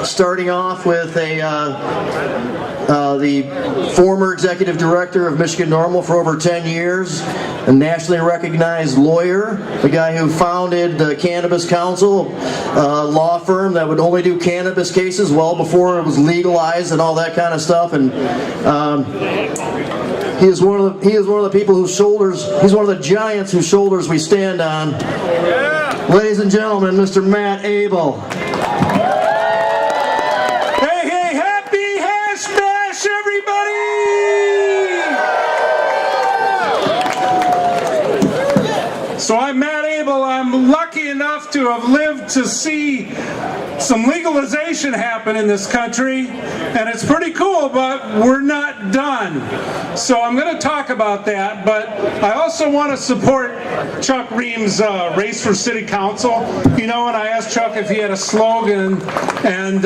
Starting off with the former executive director of Michigan Normal for over 10 years, a nationally recognized lawyer, the guy who founded the Cannabis Council, a law firm that would only do cannabis cases well before it was legalized and all that kind of stuff. And he is one of the people whose shoulders, he's one of the giants whose shoulders we stand on. Yeah. Ladies and gentlemen, Mr. Matt Abel. Hey, happy hash bash, everybody! So I'm Matt Abel. I'm lucky enough to have lived to see some legalization happen in this country, and it's pretty cool, but we're not done. So I'm going to talk about that, but I also want to support Chuck Ream's race for city council. You know, and I asked Chuck if he had a slogan, and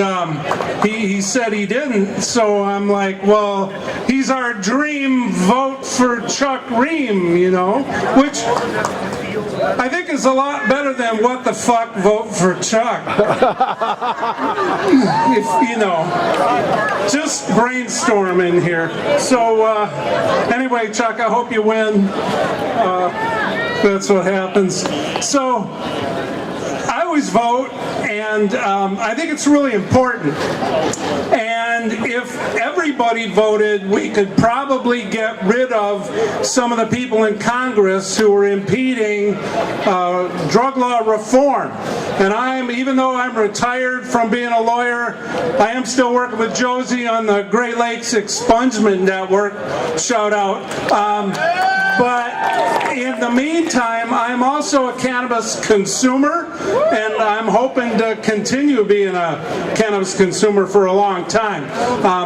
he said he didn't, so I'm like, well, he's our dream, vote for Chuck Ream, you know, which I think is a lot better than what the fuck, vote for Chuck. If you know, just brainstorming here. So anyway, Chuck, I hope you win. That's what happens. So I always vote, and I think it's really important. And if everybody voted, we could probably get rid of some of the people in Congress who are impeding drug law reform. And even though I'm retired from being a lawyer, I am still working with Josie on the Great Lakes Expungement Network. Shout out. But in the meantime, I'm also a cannabis consumer, and I'm hoping to continue being a cannabis consumer for a long time.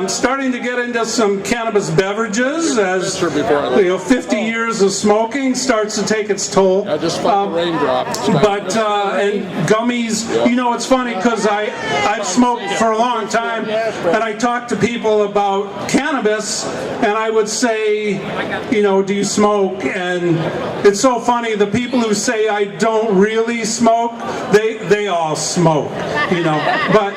Starting to get into some cannabis beverages as 50 years of smoking starts to take its toll. I just felt the raindrop. And gummies, you know, it's funny because I've smoked for a long time, and I talk to people about cannabis, and I would say, you know, do you smoke? And it's so funny, the people who say I don't really smoke, they all smoke, you know. But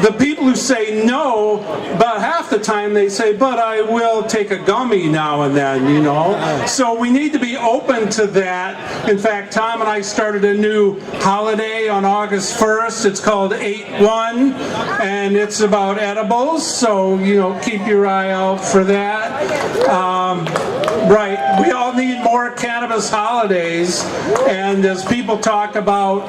the people who say no, about half the time they say, but I will take a gummy now and then, you know. So we need to be open to that. In fact, Tom and I started a new holiday on August 1st. It's called 8/1, and it's about edibles, so, you know, keep your eye out for that. Right, we all need more cannabis holidays, and as people talk about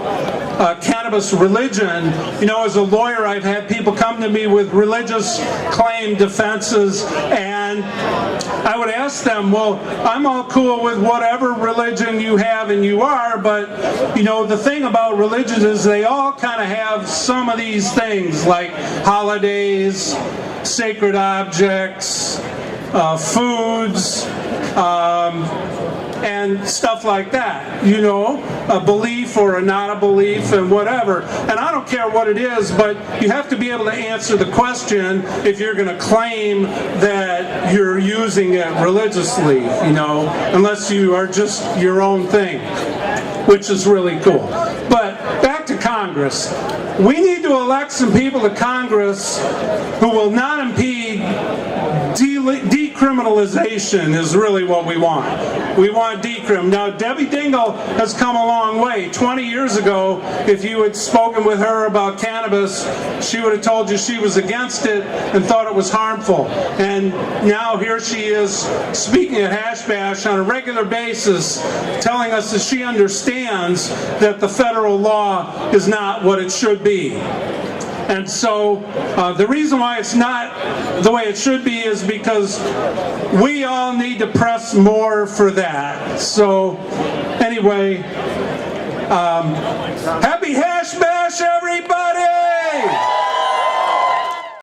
cannabis religion, you know, as a lawyer, I've had people come to me with religious claim defenses, and I would ask them, well, I'm all cool with whatever religion you have and you are, but, you know, the thing about religions is they all kind of have some of these things, like holidays, sacred objects, foods, and stuff like that, you know, a belief or a not a belief and whatever. And I don't care what it is, but you have to be able to answer the question if you're going to claim that you're using it religiously, you know, unless you are just your own thing, which is really cool. But back to Congress. We need to elect some people to Congress who will not impede decriminalization is really what we want. We want decrim. Now, Debbie Dingell has come a long way. 20 years ago, if you had spoken with her about cannabis, she would have told you she was against it and thought it was harmful. And now here she is speaking at Hash Bash on a regular basis, telling us that she understands that the federal law is not what it should be. And so the reason why it's not the way it should be is because we all need to press more for that. So anyway, happy Hash Bash, everybody!